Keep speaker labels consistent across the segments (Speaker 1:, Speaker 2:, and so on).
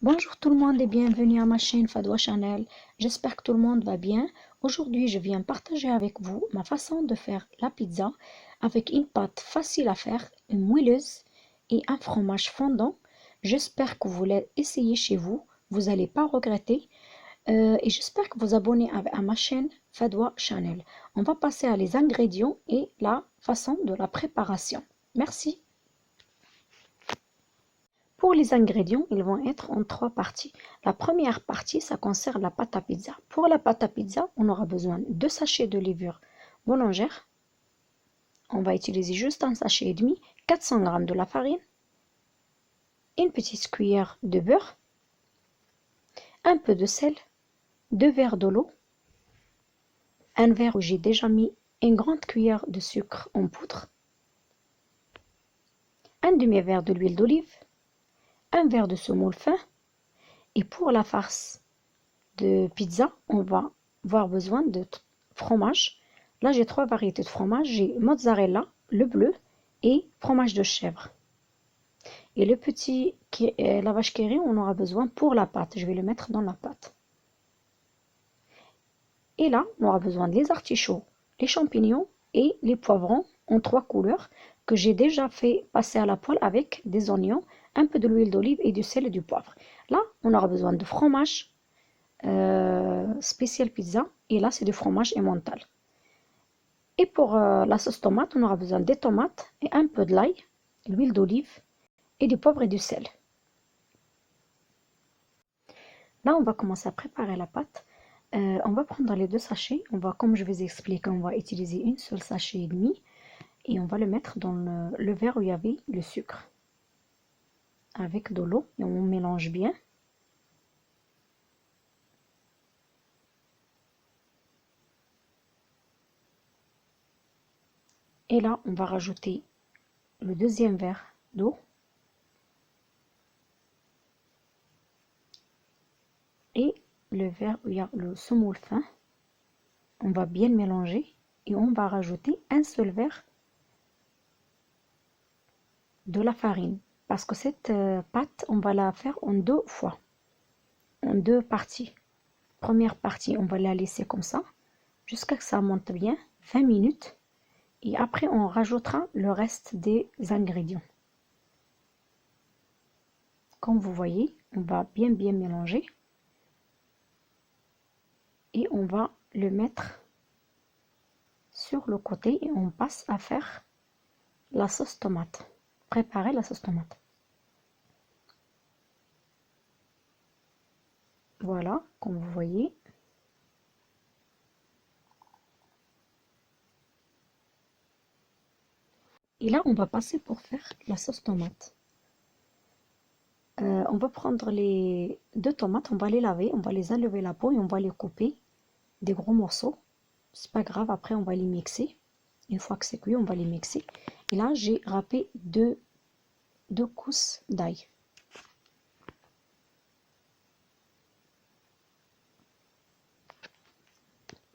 Speaker 1: Bonjour tout le monde et bienvenue à ma chaîne Fadwa Channel. J'espère que tout le monde va bien. Aujourd'hui, je viens partager avec vous ma façon de faire la pizza avec une pâte facile à faire, une moelleuse et un fromage fondant. J'espère que vous l'essayez chez vous. Vous n'allez pas regretter. Et j'espère que vous abonnez à ma chaîne Fadwa Channel. On va passer à les ingrédients et la façon de la préparation. Merci. Pour les ingrédients, ils vont être en trois parties. La première partie, ça concerne la pâte à pizza. Pour la pâte à pizza, on aura besoin de 2 sachets de levure boulangère. On va utiliser juste un sachet et demi, 400 g de la farine, une petite cuillère de beurre, un peu de sel, 2 verres de l'eau, un verre où j'ai déjà mis une grande cuillère de sucre en poudre, un demi-verre de l'huile d'olive, un verre de semoule fin. Et pour la farce de pizza, on va avoir besoin de fromage. Là, j'ai 3 variétés de fromage. J'ai mozzarella, le bleu et fromage de chèvre. Et le petit, la vache qui rit, on aura besoin pour la pâte. Je vais le mettre dans la pâte. Et là, on aura besoin des artichauts, les champignons et les poivrons en 3 couleurs que j'ai déjà fait passer à la poêle avec des oignons, un peu de l'huile d'olive et du sel et du poivre. Là, on aura besoin de fromage spécial pizza, et là c'est du fromage emmental. Et pour la sauce tomate, on aura besoin des tomates et un peu de l'ail, l'huile d'olive et du poivre et du sel. Là on va commencer à préparer la pâte. On va prendre les 2 sachets, comme je vous ai expliqué, on va utiliser une seule sachet et demi et on va le mettre dans le verre où il y avait le sucre avec de l'eau et on mélange bien. Et là, on va rajouter le deuxième verre d'eau. Et le verre où il y a le semoule fin. On va bien mélanger et on va rajouter un seul verre de la farine. Parce que cette pâte, on va la faire en 2 fois, en 2 parties. Première partie, on va la laisser comme ça, jusqu'à ce que ça monte bien, 20 minutes. Et après, on rajoutera le reste des ingrédients. Comme vous voyez, on va bien mélanger. Et on va le mettre sur le côté et on passe à faire la sauce tomate. Préparer la sauce tomate. Voilà, comme vous voyez. Et là, on va passer pour faire la sauce tomate. On va prendre les 2 tomates, on va les laver, on va les enlever la peau et on va les couper des gros morceaux. C'est pas grave, après on va les mixer. Une fois que c'est cuit, on va les mixer. Et là, j'ai râpé deux gousses d'ail.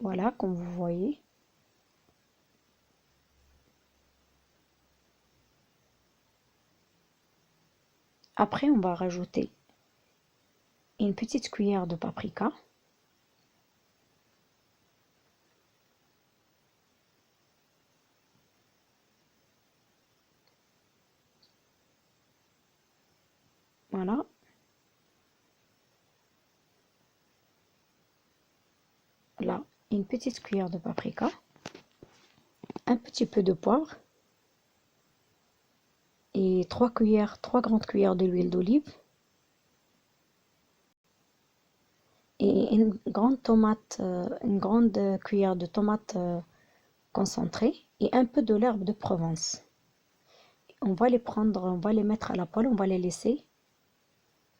Speaker 1: Voilà, comme vous voyez. Après, on va rajouter une petite cuillère de paprika. Voilà. Là, une petite cuillère de paprika. Un petit peu de poivre. Et 3 grandes cuillères de l'huile d'olive. Et une grande cuillère de tomate concentrée et un peu de l'herbe de Provence. On va les prendre, on va les mettre à la poêle, on va les laisser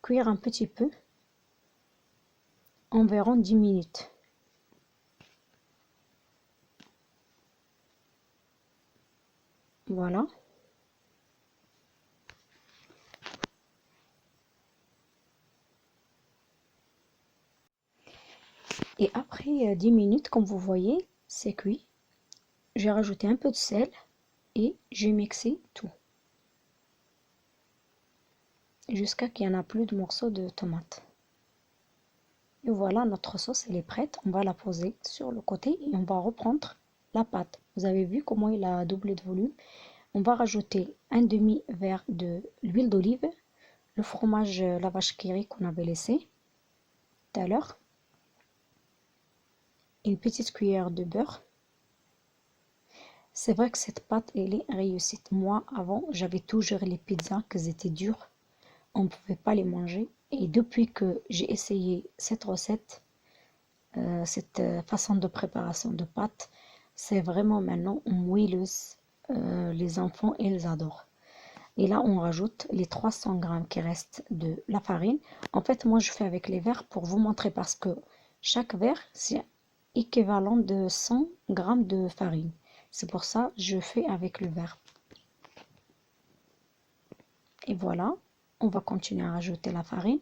Speaker 1: cuire un petit peu, environ 10 minutes. Voilà. Et après 10 minutes, comme vous voyez, c'est cuit. J'ai rajouté un peu de sel et j'ai mixé tout. jusqu'à qu'il n'y en a plus de morceaux de tomate. Et voilà, notre sauce elle est prête. On va la poser sur le côté et on va reprendre la pâte. Vous avez vu comment il a doublé de volume. On va rajouter un demi-verre de l'huile d'olive, le fromage la vache qui rit qu'on avait laissé tout à l'heure, une petite cuillère de beurre. C'est vrai que cette pâte elle est réussite. Moi avant j'avais toujours les pizzas qui étaient dures, on ne pouvait pas les manger. Et depuis que j'ai essayé cette recette, cette façon de préparation de pâtes, c'est vraiment maintenant moelleuse. Les enfants ils adorent. Et là on rajoute les 300 grammes qui restent de la farine. En fait moi je fais avec les verres pour vous montrer parce que chaque verre c'est équivalent de 100 grammes de farine. C'est pour ça que je fais avec le verre. Et voilà, on va continuer à rajouter la farine.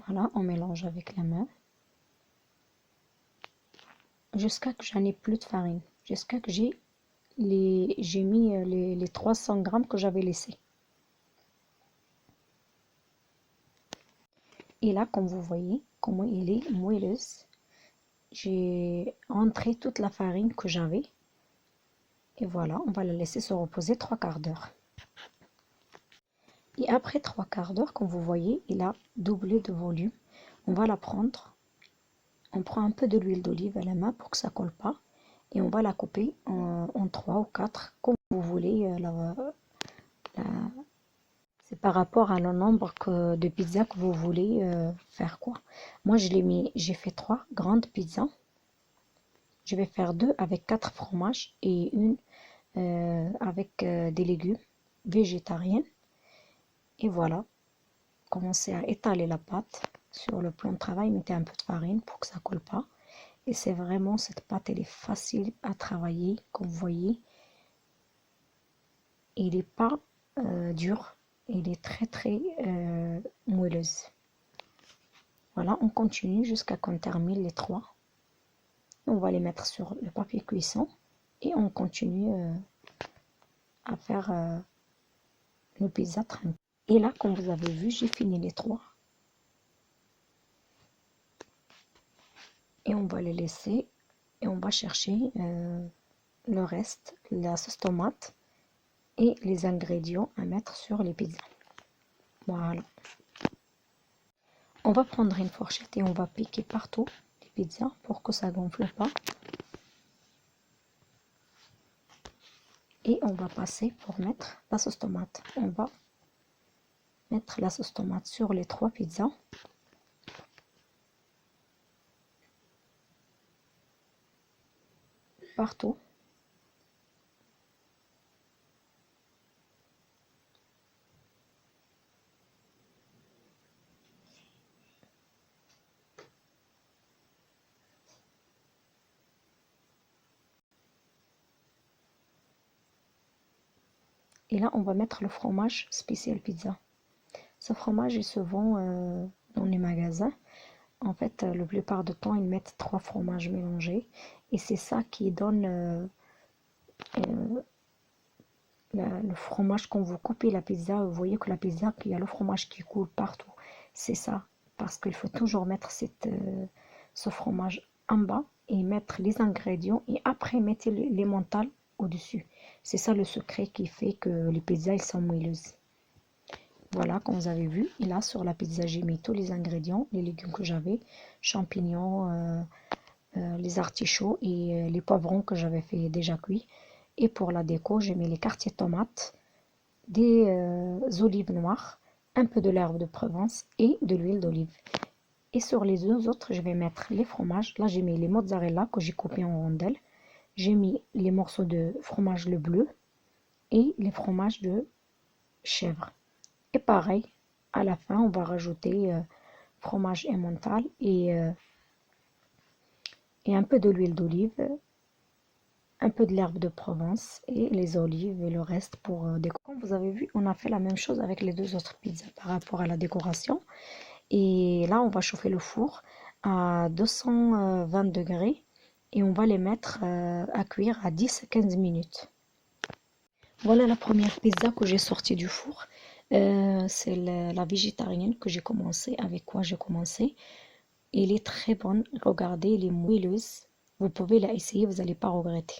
Speaker 1: Voilà, on mélange avec la main jusqu'à que j'en ai plus de farine, jusqu'à que j'ai mis les 300 grammes que j'avais laissés. Et là, comme vous voyez, comment il est moelleuse, j'ai rentré toute la farine que j'avais. Et voilà, on va la laisser se reposer 3/4 d'heure. Et après 3/4 d'heure, comme vous voyez, il a doublé de volume. On va la prendre. On prend un peu de l'huile d'olive à la main pour que ça colle pas. Et on va la couper en 3 ou 4, comme vous voulez. C'est par rapport à le nombre de pizzas que vous voulez faire quoi. Moi, j'ai fait 3 grandes pizzas. Je vais faire 2 avec 4 fromages et une avec des légumes végétariens. Et voilà, commencez à étaler la pâte sur le plan de travail. Mettez un peu de farine pour que ça colle pas. Et c'est vraiment, cette pâte, elle est facile à travailler, comme vous voyez. Il n'est pas dur, il est très moelleuse. Voilà, on continue jusqu'à qu'on termine les 3. On va les mettre sur le papier cuisson et on continue à faire nos pizzas tranquilles. Et là, comme vous avez vu, j'ai fini les 3. Et on va les laisser et on va chercher le reste, la sauce tomate et les ingrédients à mettre sur les pizzas. Voilà. On va prendre une fourchette et on va piquer partout les pizzas pour que ça gonfle pas. Et on va passer pour mettre la sauce tomate. On va mettre la sauce tomate sur les 3 pizzas. Partout. Et là, on va mettre le fromage spécial pizza. Ce fromage, il se vend dans les magasins. En fait, la plupart du temps, ils mettent 3 fromages mélangés. Et c'est ça qui donne le fromage quand vous coupez la pizza. Vous voyez que la pizza, il y a le fromage qui coule partout. C'est ça. Parce qu'il faut toujours mettre ce fromage en bas et mettre les ingrédients. Et après, mettez les mentales au-dessus. C'est ça le secret qui fait que les pizzas, elles sont moelleuses. Voilà, comme vous avez vu, et là sur la pizza, j'ai mis tous les ingrédients, les légumes que j'avais, champignons, les artichauts et les poivrons que j'avais fait déjà cuits. Et pour la déco, j'ai mis les quartiers de tomates, des olives noires, un peu de l'herbe de Provence et de l'huile d'olive. Et sur les deux autres, je vais mettre les fromages. Là, j'ai mis les mozzarella que j'ai coupés en rondelles. J'ai mis les morceaux de fromage le bleu et les fromages de chèvre. Et pareil, à la fin, on va rajouter fromage emmental et un peu de l'huile d'olive, un peu de l'herbe de Provence et les olives et le reste pour décorer. Comme vous avez vu, on a fait la même chose avec les 2 autres pizzas par rapport à la décoration. Et là, on va chauffer le four à 220 degrés et on va les mettre à cuire à 10-15 minutes. Voilà la première pizza que j'ai sortie du four. C'est la végétarienne que j'ai commencé. Avec quoi j'ai commencé? Elle est très bonne. Regardez, elle est moelleuse. Vous pouvez la essayer, vous n'allez pas regretter.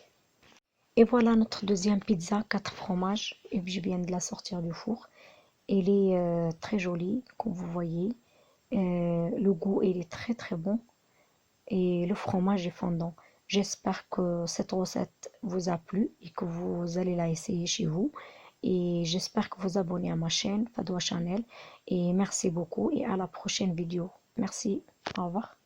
Speaker 1: Et voilà notre deuxième pizza, 4 fromages. Et je viens de la sortir du four. Elle est très jolie, comme vous voyez. Le goût, il est très très bon. Et le fromage est fondant. J'espère que cette recette vous a plu et que vous allez la essayer chez vous. Et j'espère que vous abonnez à ma chaîne, Fadwa Channel. Et merci beaucoup et à la prochaine vidéo. Merci. Au revoir.